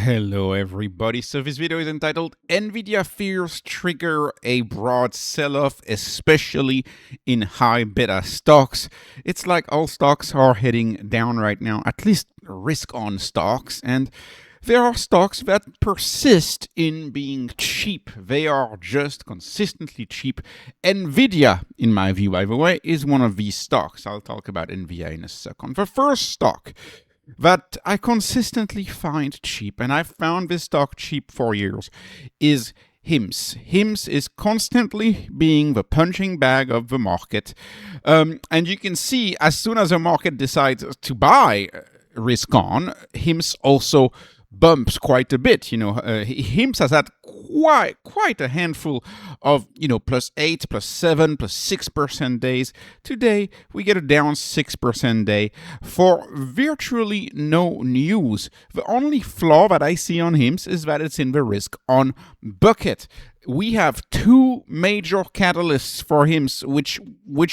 Hello everybody, so this video is entitled Nvidia fears trigger a broad sell-off, especially in high beta stocks. It's like all stocks are heading down right now, at least risk-on stocks, and there are stocks that persist in being cheap. They are just consistently cheap. Nvidia, in my view, by the way, is one of these stocks. I'll talk about Nvidia in a second. The first stock that I consistently find cheap, and I've found this stock cheap for years, is HIMS. HIMS is constantly being the punching bag of the market. And you can see as soon as the market decides to buy risk on, HIMS also bumps quite a bit. HIMS has had quite a handful of, +8, +7, +6% days. Today, we get a down 6% day for virtually no news. The only flaw that I see on HIMS is that it's in the risk on bucket. We have two major catalysts for HIMS, which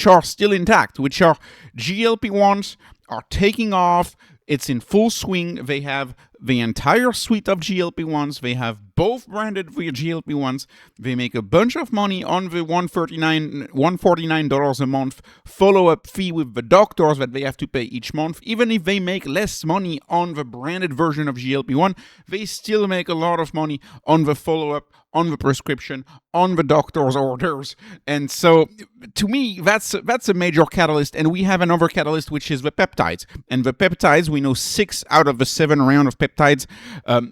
are still intact, which are GLP-1s are taking off. It's in full swing. They have the entire suite of GLP-1s. They have both branded for GLP-1s. They make a bunch of money on the $149 a month follow-up fee with the doctors that they have to pay each month. Even if they make less money on the branded version of GLP-1, they still make a lot of money on the follow-up, on the prescription, on the doctor's orders. And so, to me, that's a major catalyst. And we have another catalyst, which is the peptides. And the peptides, we know 6 out of the 7 rounds of peptides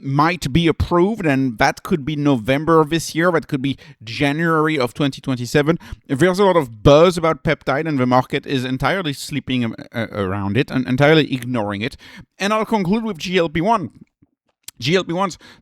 might be approved, and that could be November of this year, that could be January of 2027. There's a lot of buzz about peptide, and the market is entirely sleeping around it and entirely ignoring it. And I'll conclude with GLP-1s.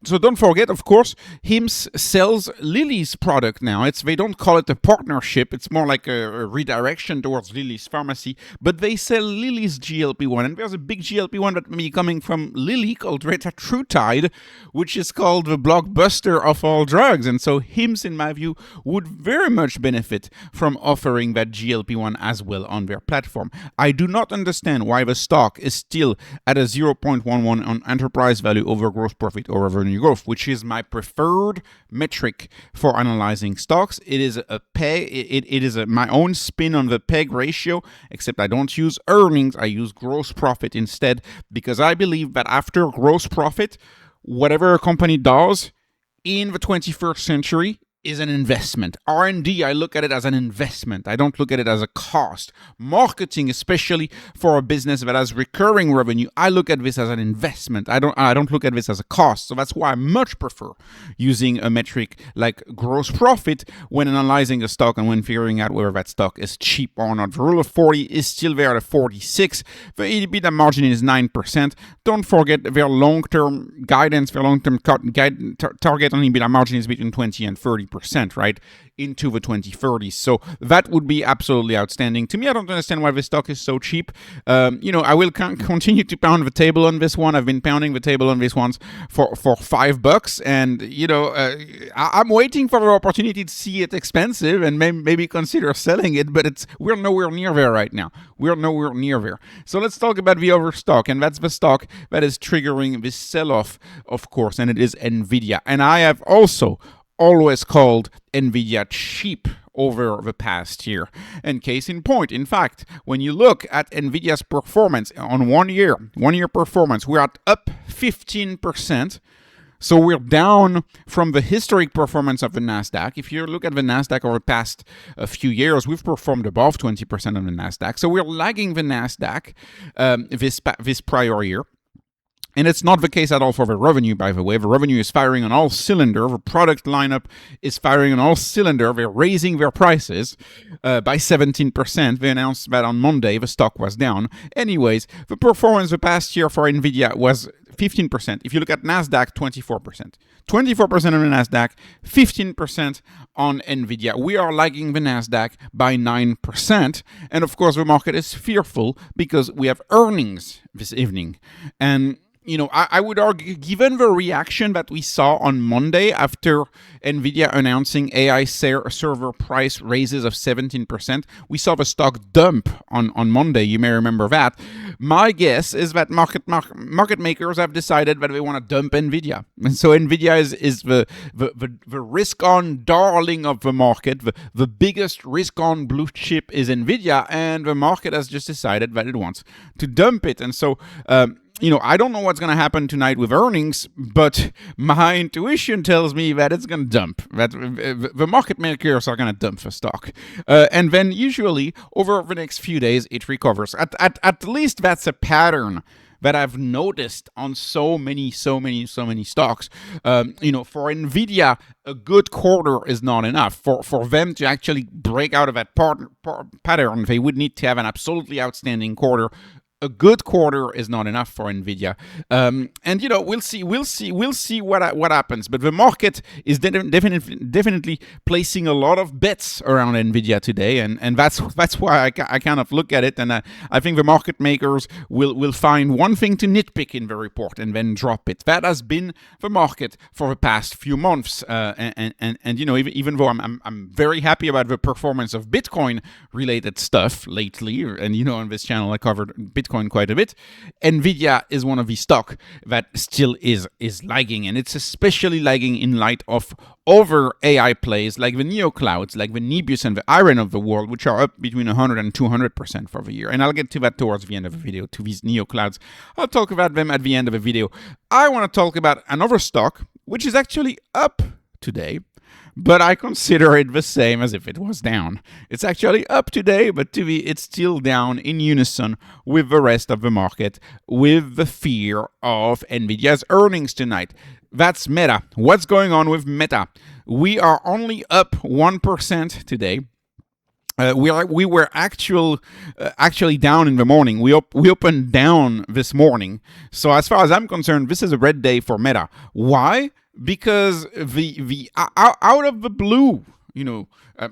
So don't forget, of course, HIMS sells Lilly's product now. They don't call it a partnership. It's more like a redirection towards Lilly's pharmacy. But they sell Lilly's GLP-1. And there's a big GLP-1 that may be coming from Lilly called retatrutide, which is called the blockbuster of all drugs. And so HIMS, in my view, would very much benefit from offering that GLP-1 as well on their platform. I do not understand why the stock is still at a 0.11 on enterprise value over gross profit or revenue growth, which is my preferred metric for analyzing stocks. It is a PEG. It is my own spin on the PEG ratio, except I don't use earnings. I use gross profit instead, because I believe that after gross profit, whatever a company does in the 21st century is an investment. R&D, I look at it as an investment. I don't look at it as a cost. Marketing, especially for a business that has recurring revenue, I look at this as an investment. I don't look at this as a cost. So that's why I much prefer using a metric like gross profit when analyzing a stock and when figuring out whether that stock is cheap or not. The rule of 40 is still there at 46. The EBITDA margin is 9%. Don't forget their long-term guidance, their long-term target on EBITDA margin is between 20 and 30%. Right, into the 2030s. So that would be absolutely outstanding. To me, I don't understand why this stock is so cheap. I will continue to pound the table on this one. I've been pounding the table on this one for $5, and I'm waiting for the opportunity to see it expensive and maybe consider selling it. But we're nowhere near there right now. We're nowhere near there. So let's talk about the other stock, and that's the stock that is triggering this sell-off, of course, and it is Nvidia. And I have also always called Nvidia cheap over the past year. And case in point, in fact, when you look at Nvidia's performance on one year performance, we're up 15%. So we're down from the historic performance of the Nasdaq. If you look at the Nasdaq over the past few years, we've performed above 20% on the Nasdaq. So we're lagging the Nasdaq this prior year. And it's not the case at all for the revenue, by the way. The revenue is firing on all cylinders. The product lineup is firing on all cylinders. They're raising their prices by 17%. They announced that on Monday the stock was down. Anyways, the performance the past year for Nvidia was 15%. If you look at Nasdaq, 24%. 24% on the Nasdaq, 15% on Nvidia. We are lagging the Nasdaq by 9%. And of course, the market is fearful because we have earnings this evening. And I would argue, given the reaction that we saw on Monday after Nvidia announcing AI server price raises of 17%, we saw the stock dump on Monday. You may remember that. My guess is that market makers have decided that they want to dump Nvidia, and so Nvidia is the risk-on darling of the market. The biggest risk-on blue chip is Nvidia, and the market has just decided that it wants to dump it, and so. I don't know what's going to happen tonight with earnings, but my intuition tells me that it's going to dump, that the market makers are going to dump the stock. And then usually over the next few days, it recovers. At least that's a pattern that I've noticed on so many stocks. For Nvidia, a good quarter is not enough. For them to actually break out of that pattern, they would need to have an absolutely outstanding quarter. A good quarter is not enough for Nvidia, and we'll see what happens. But the market is definitely placing a lot of bets around Nvidia today, and that's why I kind of look at it, and I think the market makers will find one thing to nitpick in the report and then drop it. That has been the market for the past few months, and even though I'm very happy about the performance of Bitcoin related stuff lately, and on this channel I covered Bitcoin quite a bit, Nvidia is one of the stock that still is lagging, and it's especially lagging in light of other AI plays like the Neoclouds, like the NBIS and the IREN of the world, which are up between 100 and 200% for the year. And I'll get to that towards the end of the video, to these Neoclouds. I'll talk about them at the end of the video. I want to talk about another stock, which is actually up today, but I consider it the same as if it was down. It's actually up today, but to me, it's still down in unison with the rest of the market, with the fear of Nvidia's earnings tonight. That's Meta. What's going on with Meta? We are only up 1% today. We were actually down in the morning. We opened down this morning. So as far as I'm concerned, this is a red day for Meta. Why? Because the out of the blue,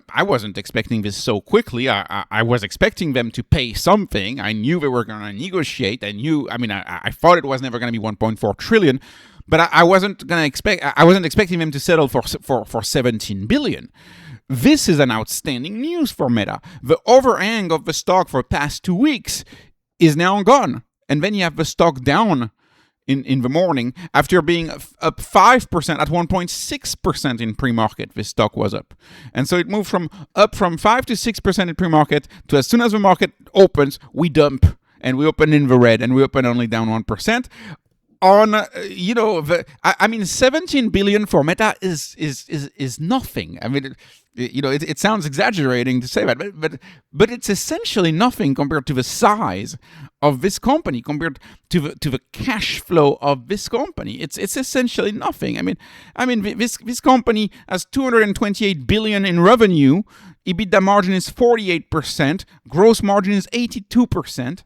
I wasn't expecting this so quickly. I was expecting them to pay something. I knew they were going to negotiate. I thought it was never going to be 1.4 trillion, but I wasn't expecting them to settle for 17 billion. This is an outstanding news for Meta. The overhang of the stock for the past 2 weeks is now gone, and then you have the stock down in the morning after being up 5% at 1.6% in pre-market. This stock was up, and so it moved from 5 to 6% in pre-market to, as soon as the market opens, we dump, and we open in the red, and we open only down 1%. On 17 billion for Meta is nothing. It sounds exaggerating to say that, but it's essentially nothing compared to the size of this company, compared to the cash flow of this company. It's essentially nothing. This company has 228 billion in revenue. EBITDA margin is 48%. Gross margin is 82%.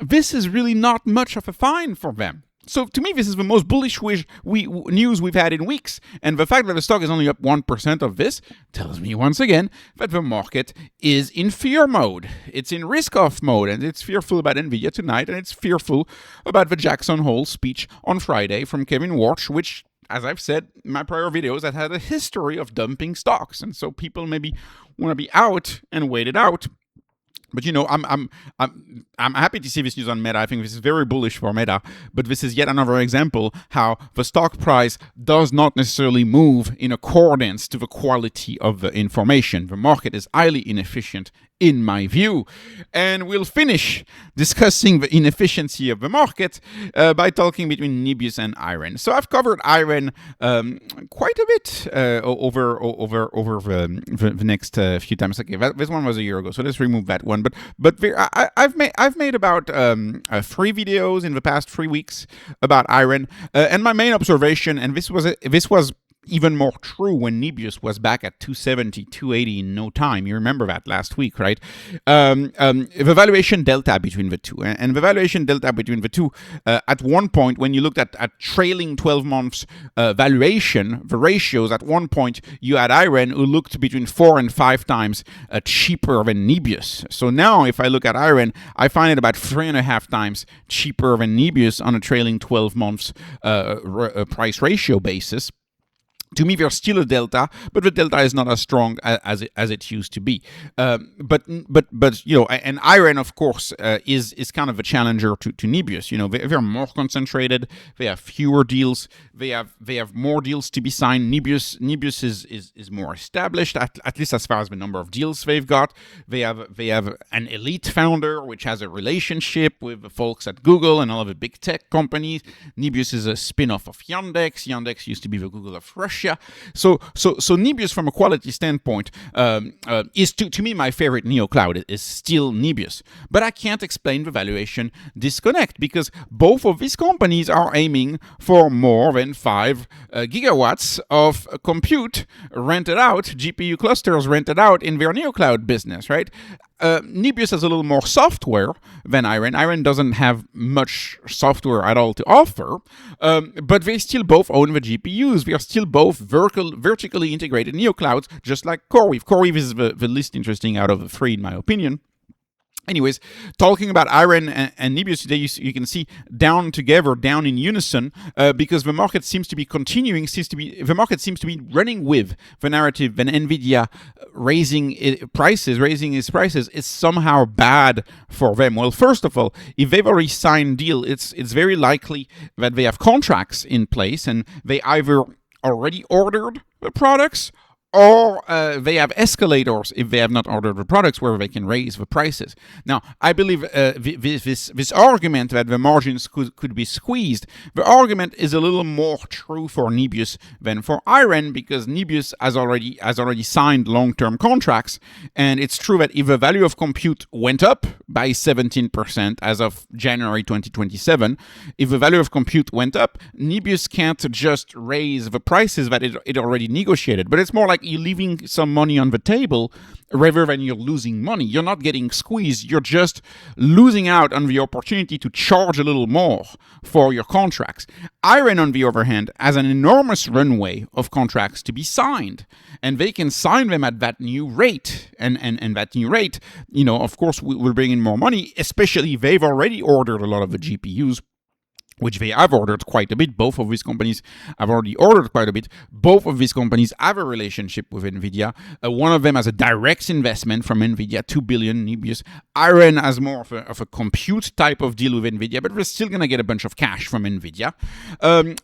This is really not much of a find for them. So to me, this is the most bullish news we've had in weeks. And the fact that the stock is only up 1% of this tells me once again that the market is in fear mode. It's in risk-off mode, and it's fearful about Nvidia tonight, and it's fearful about the Jackson Hole speech on Friday from Kevin Warsh, which, as I've said in my prior videos, that had a history of dumping stocks. And so people maybe want to be out and wait it out. But I'm happy to see this news on Meta. I think this is very bullish for Meta, but this is yet another example how the stock price does not necessarily move in accordance to the quality of the information. The market is highly inefficient, in my view. And we'll finish discussing the inefficiency of the market by talking between NBIS and IREN. So I've covered IREN quite a bit over the next few times. Okay, this one was a year ago, so let's remove that one. But I've made about 3 videos in the past 3 weeks about IREN, and my main observation, and this was even more true when Nebius was back at 270, 280 in no time. You remember that last week, right? The valuation delta between the two. And the valuation delta between the two, at one point, when you looked at trailing 12 months valuation, the ratios, at one point, you had IREN who looked between 4 and 5 times cheaper than Nebius. So now, if I look at IREN, I find it about 3.5 times cheaper than Nebius on a trailing 12 months price ratio basis. To me, there's still a delta, but the delta is not as strong as it used to be. But and IREN, of course, is kind of a challenger to Nebius. They're more concentrated. They have fewer deals. They have more deals to be signed. Nebius is more established, at least as far as the number of deals they've got. They have an elite founder which has a relationship with the folks at Google and all of the big tech companies. Nebius is a spin-off of Yandex. Yandex used to be the Google of Russia. So Nebius, from a quality standpoint, is to me my favorite Neocloud is still Nebius. But I can't explain the valuation disconnect because both of these companies are aiming for more than 5 gigawatts of compute rented out, GPU clusters rented out in their Neocloud business, right? Nebius has a little more software than IREN. IREN doesn't have much software at all to offer, but they still both own the GPUs. They are still both vertically integrated Neoclouds, just like CoreWeave. CoreWeave is the least interesting out of the three, in my opinion. Anyways, talking about IREN and Nebius today, you can see down together, down in unison, because the market seems to be running with the narrative that Nvidia raising its prices is somehow bad for them. Well, first of all, if they've already signed deal, it's very likely that they have contracts in place and they either already ordered the products or they have escalators if they have not ordered the products where they can raise the prices. Now, I believe this argument that the margins could be squeezed, the argument is a little more true for Nebius than for IREN because Nebius has already signed long-term contracts, and it's true that if the value of compute went up by 17% as of January 2027, if the value of compute went up, Nebius can't just raise the prices that it already negotiated, but it's more like you're leaving some money on the table rather than you're losing money. You're not getting squeezed. You're just losing out on the opportunity to charge a little more for your contracts. IREN, on the other hand, has an enormous runway of contracts to be signed, and they can sign them at that new rate. And that new rate, of course, will bring in more money, especially if they've already ordered a lot of the GPUs, which they have ordered quite a bit. Both of these companies have already ordered quite a bit. Both of these companies have a relationship with Nvidia. One of them has a direct investment from Nvidia, $2 billion. Nebius. IREN has more of a compute type of deal with Nvidia, but we're still going to get a bunch of cash from Nvidia.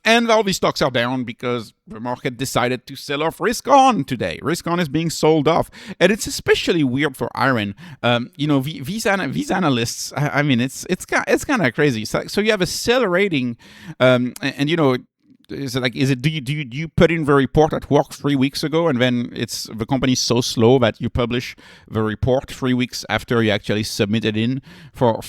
And all these stocks are down because the market decided to sell off RiskOn today. RiskOn is being sold off. And it's especially weird for IREN. These analysts, I mean, it's kind of crazy. So you have a sell rating, do you put in the report at work 3 weeks ago, and then the company's so slow that you publish the report 3 weeks after you actually submit it in for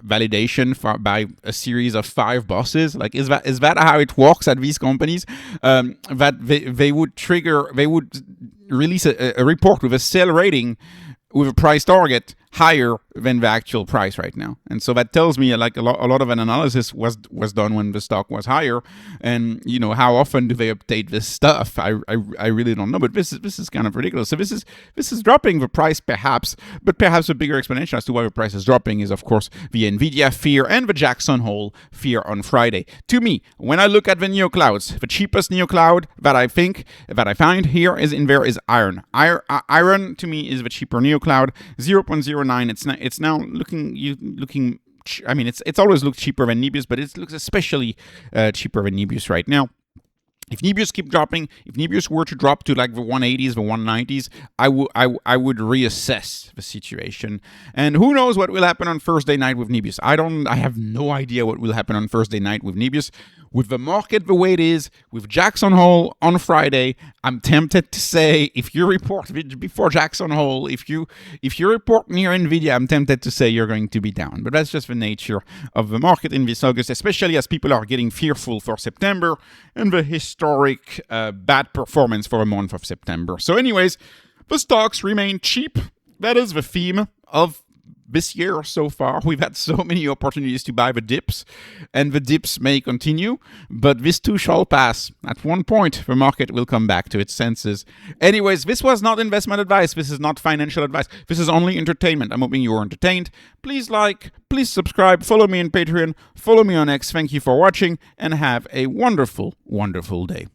validation by a series of 5 bosses? Like, is that how it works at these companies? That they would release a report with a sell rating with a price target higher than the actual price right now. And so that tells me like a lot of an analysis was done when the stock was higher. And how often do they update this stuff? I really don't know, but this is kind of ridiculous. So this is dropping the price perhaps, but perhaps a bigger explanation as to why the price is dropping is of course the Nvidia fear and the Jackson Hole fear on Friday. To me, when I look at the Neoclouds, the cheapest Neocloud that I find here is IREN. IREN to me is the cheaper Neocloud, 0.09. It's now looking. I mean, it's always looked cheaper than Nebius, but it looks especially cheaper than Nebius right now. If Nebius keep dropping, if Nebius were to drop to like the 180s, the 190s, I would reassess the situation. And who knows what will happen on Thursday night with Nebius? I have no idea what will happen on Thursday night with Nebius. With the market the way it is, with Jackson Hole on Friday, I'm tempted to say if you report before Jackson Hole, if you report near Nvidia, I'm tempted to say you're going to be down. But that's just the nature of the market in this August, especially as people are getting fearful for September and the historic bad performance for a month of September. So anyways, the stocks remain cheap. That is the theme of this year so far. We've had so many opportunities to buy the dips, and the dips may continue, but this too shall pass. At one point, the market will come back to its senses. Anyways, this was not investment advice. This is not financial advice. This is only entertainment. I'm hoping you were entertained. Please like, please subscribe, follow me on Patreon, follow me on X. Thank you for watching, and have a wonderful, wonderful day.